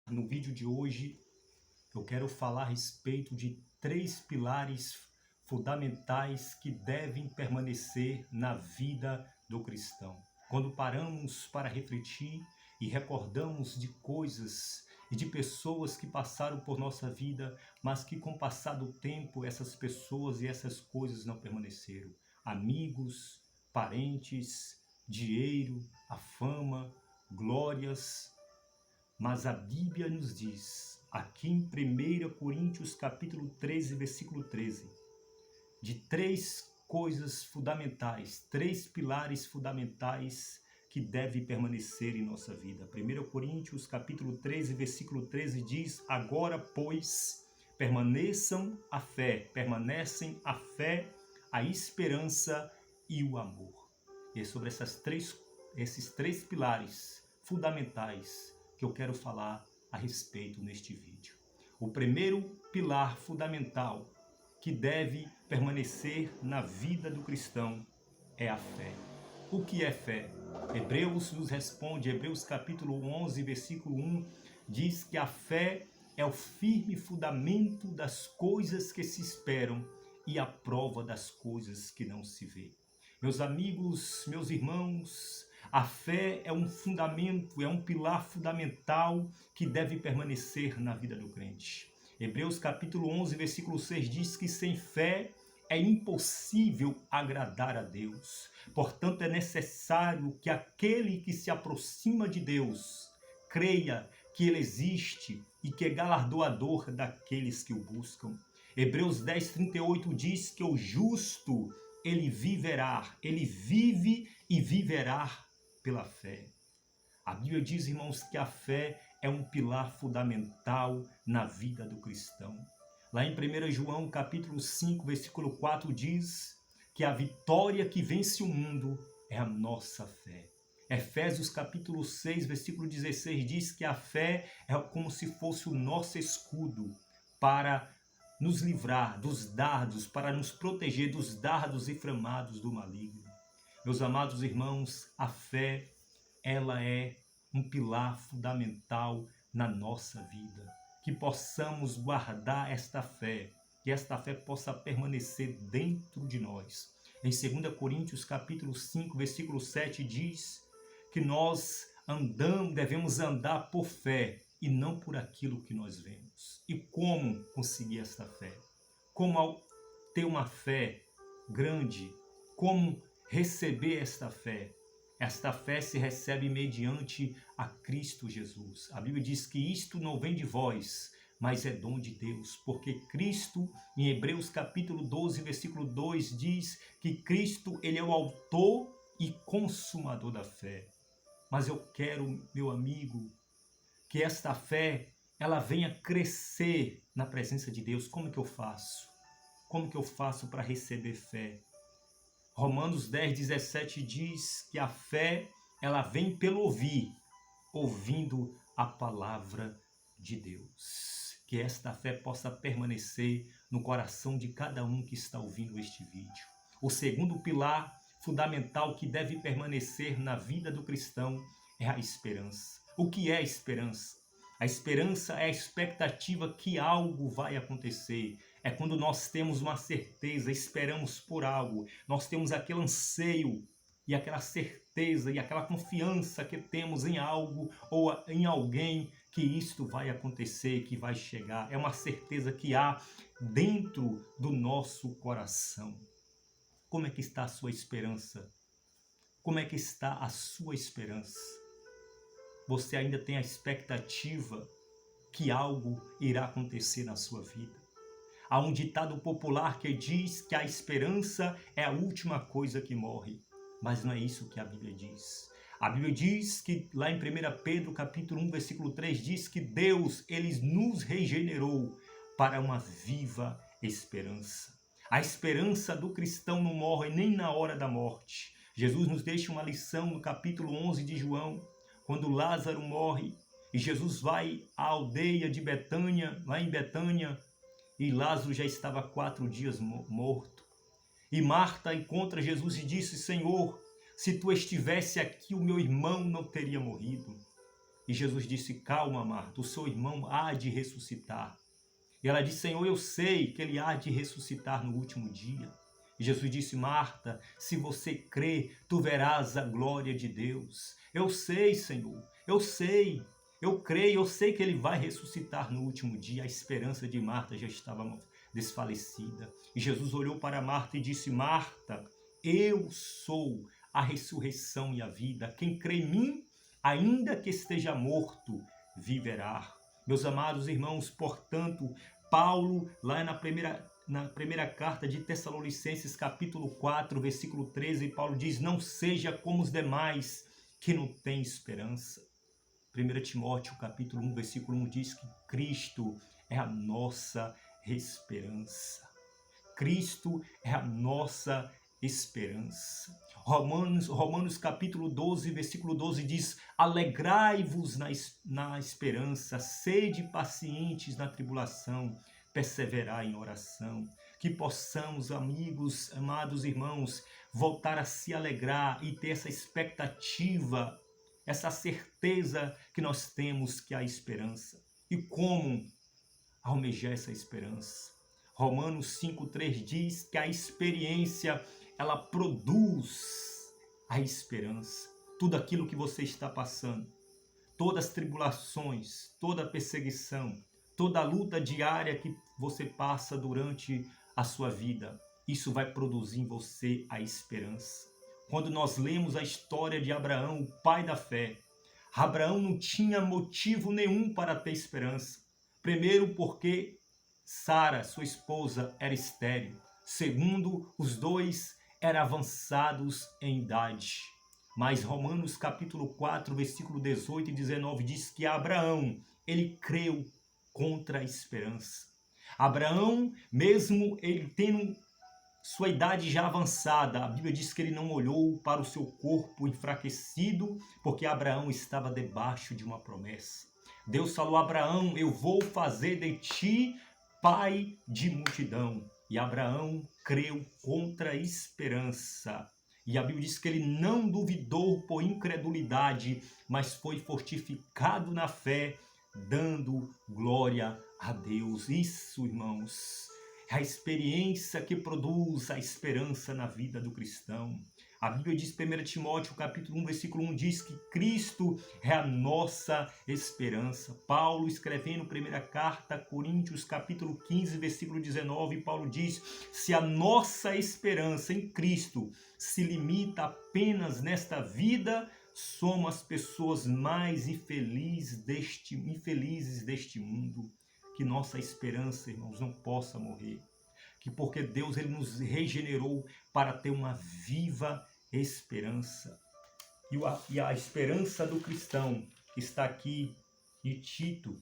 No vídeo de hoje eu quero falar a respeito de 3 pilares fundamentais que devem permanecer na vida do cristão. Quando paramos para refletir e recordamos de coisas e de pessoas que passaram por nossa vida, mas que com o passar do tempo essas pessoas e essas coisas não permaneceram. Amigos, parentes, dinheiro, a fama, glórias. Mas a Bíblia nos diz, aqui em 1 Coríntios capítulo 13, versículo 13, de 3 coisas fundamentais, 3 pilares fundamentais que devem permanecer em nossa vida. 1 Coríntios capítulo 13, versículo 13 diz, agora, pois, permanecem a fé, a esperança e o amor. E é sobre esses três pilares fundamentais que eu quero falar a respeito neste vídeo. O primeiro pilar fundamental que deve permanecer na vida do cristão é a fé. O que é fé? Hebreus nos responde, Hebreus capítulo 11, versículo 1, diz que a fé é o firme fundamento das coisas que se esperam e a prova das coisas que não se vê. Meus amigos, meus irmãos, a fé é um fundamento, é um pilar fundamental que deve permanecer na vida do crente. Hebreus capítulo 11, versículo 6 diz que sem fé é impossível agradar a Deus. Portanto, é necessário que aquele que se aproxima de Deus creia que Ele existe e que é galardoador daqueles que o buscam. Hebreus 10, 38 diz que o justo ele viverá, ele vive e viverá pela fé. A Bíblia diz, irmãos, que a fé é um pilar fundamental na vida do cristão. Lá em 1 João capítulo 5, versículo 4 diz que a vitória que vence o mundo é a nossa fé. Efésios capítulo 6, versículo 16 diz que a fé é como se fosse o nosso escudo para nos livrar dos dardos, para nos proteger dos dardos inflamados do maligno. Meus amados irmãos, a fé, ela é um pilar fundamental na nossa vida. Que possamos guardar esta fé, que esta fé possa permanecer dentro de nós. Em 2 Coríntios capítulo 5, versículo 7 diz que nós devemos andar por fé e não por aquilo que nós vemos. E como conseguir esta fé? Como ter uma fé grande? Como receber esta fé? Esta fé se recebe mediante a Cristo Jesus. A Bíblia diz que isto não vem de vós, mas é dom de Deus, porque Cristo, em Hebreus capítulo 12, versículo 2, diz que Cristo, ele é o autor e consumador da fé. Mas eu quero, meu amigo, que esta fé, ela venha crescer na presença de Deus. Como que eu faço? Como que eu faço para receber fé? Romanos 10, 17 diz que a fé, ela vem pelo ouvir, ouvindo a palavra de Deus. Que esta fé possa permanecer no coração de cada um que está ouvindo este vídeo. O segundo pilar fundamental que deve permanecer na vida do cristão é a esperança. O que é a esperança? A esperança é a expectativa que algo vai acontecer. É quando nós temos uma certeza, esperamos por algo. Nós temos aquele anseio e aquela certeza e aquela confiança que temos em algo ou em alguém que isto vai acontecer, que vai chegar. É uma certeza que há dentro do nosso coração. Como é que está a sua esperança? Como é que está a sua esperança? Você ainda tem a expectativa que algo irá acontecer na sua vida? Há um ditado popular que diz que a esperança é a última coisa que morre. Mas não é isso que a Bíblia diz. A Bíblia diz que lá em 1 Pedro capítulo 1, versículo 3, diz que Deus, ele nos regenerou para uma viva esperança. A esperança do cristão não morre nem na hora da morte. Jesus nos deixa uma lição no capítulo 11 de João, quando Lázaro morre e Jesus vai à aldeia de Betânia, lá em Betânia, e Lázaro já estava 4 dias morto. E Marta encontra Jesus e disse, Senhor, se tu estivesse aqui, o meu irmão não teria morrido. E Jesus disse: calma, Marta, o seu irmão há de ressuscitar. E ela disse: Senhor, eu sei que ele há de ressuscitar no último dia. E Jesus disse: Marta, se você crê, tu verás a glória de Deus. Eu sei, Senhor, eu sei, eu creio, eu sei que ele vai ressuscitar no último dia. A esperança de Marta já estava desfalecida. E Jesus olhou para Marta e disse: Marta, eu sou a ressurreição e a vida. Quem crê em mim, ainda que esteja morto, viverá. Meus amados irmãos, portanto, Paulo, lá na primeira carta de Tessalonicenses, capítulo 4, versículo 13, Paulo diz: não seja como os demais, que não têm esperança. 1 Timóteo, capítulo 1, versículo 1 diz que Cristo é a nossa esperança. Cristo é a nossa esperança. Romanos capítulo 12, versículo 12 diz: alegrai-vos na esperança, sede pacientes na tribulação, perseverai em oração. Que possamos, amigos, amados irmãos, voltar a se alegrar e ter essa expectativa, essa certeza que nós temos que há esperança. E como almejar essa esperança? Romanos 5,3 diz que a experiência, ela produz a esperança. Tudo aquilo que você está passando, todas as tribulações, toda a perseguição, toda a luta diária que você passa durante a sua vida, isso vai produzir em você a esperança. Quando nós lemos a história de Abraão, o pai da fé, Abraão não tinha motivo nenhum para ter esperança. Primeiro, porque Sara, sua esposa, era estéril. Segundo, os dois eram avançados em idade. Mas Romanos capítulo 4, versículo 18 e 19 diz que Abraão, ele creu contra a esperança. Abraão, mesmo ele tendo sua idade já avançada, a Bíblia diz que ele não olhou para o seu corpo enfraquecido, porque Abraão estava debaixo de uma promessa. Deus falou a Abraão: eu vou fazer de ti pai de multidão. E Abraão creu contra a esperança. E a Bíblia diz que ele não duvidou por incredulidade, mas foi fortificado na fé, dando glória a Deus. Isso, irmãos, é a experiência que produz a esperança na vida do cristão. A Bíblia diz, 1 Timóteo, capítulo 1, versículo 1, diz que Cristo é a nossa esperança. Paulo, escrevendo primeira carta a Coríntios, capítulo 15, versículo 19, Paulo diz: se a nossa esperança em Cristo se limita apenas nesta vida, somos as pessoas mais infelizes deste mundo. Que nossa esperança, irmãos, não possa morrer. Que porque Deus ele nos regenerou para ter uma viva esperança. E a esperança do cristão está aqui em Tito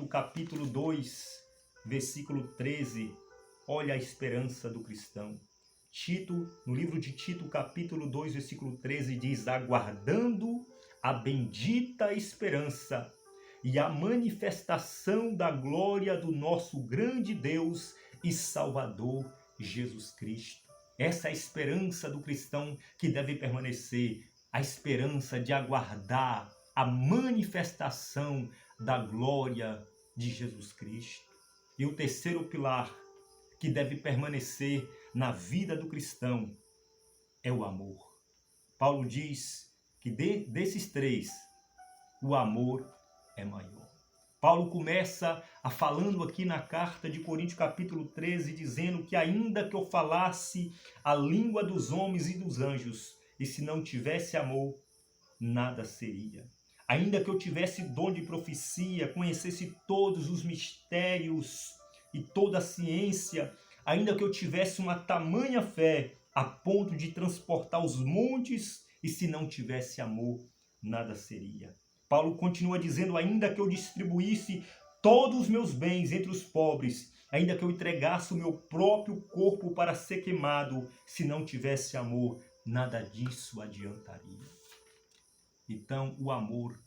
capítulo 2, versículo 13. Olha a esperança do cristão. Tito, no livro de Tito, capítulo 2, versículo 13, diz: aguardando a bendita esperança e a manifestação da glória do nosso grande Deus e Salvador Jesus Cristo. Essa é a esperança do cristão que deve permanecer, a esperança de aguardar a manifestação da glória de Jesus Cristo. E o terceiro pilar que deve permanecer na vida do cristão é o amor. Paulo diz que desses três, o amor é maior. Paulo começa falando aqui na carta de Coríntios capítulo 13, dizendo que ainda que eu falasse a língua dos homens e dos anjos, e se não tivesse amor, nada seria. Ainda que eu tivesse dom de profecia, conhecesse todos os mistérios e toda a ciência, ainda que eu tivesse uma tamanha fé a ponto de transportar os montes, e se não tivesse amor, nada seria. Paulo continua dizendo: ainda que eu distribuísse todos os meus bens entre os pobres, ainda que eu entregasse o meu próprio corpo para ser queimado, se não tivesse amor, nada disso adiantaria. Então, o amor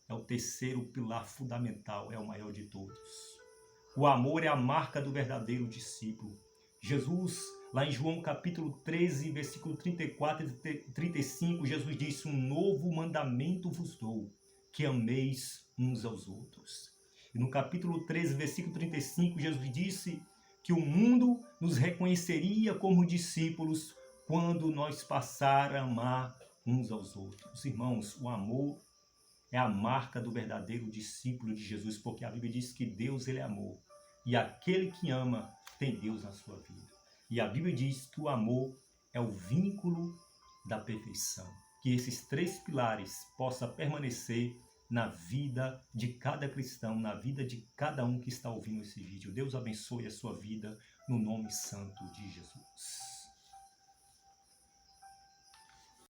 é o terceiro pilar fundamental, é o maior de todos. O amor é a marca do verdadeiro discípulo. Jesus, lá em João capítulo 13, versículo 34 e 35, Jesus disse: um novo mandamento vos dou, que ameis uns aos outros. E no capítulo 13, versículo 35, Jesus disse que o mundo nos reconheceria como discípulos quando nós passar a amar uns aos outros. Irmãos, o amor é a marca do verdadeiro discípulo de Jesus, porque a Bíblia diz que Deus, ele é amor. E aquele que ama tem Deus na sua vida. E a Bíblia diz que o amor é o vínculo da perfeição. Que esses três pilares possam permanecer na vida de cada cristão, na vida de cada um que está ouvindo esse vídeo. Deus abençoe a sua vida no nome santo de Jesus.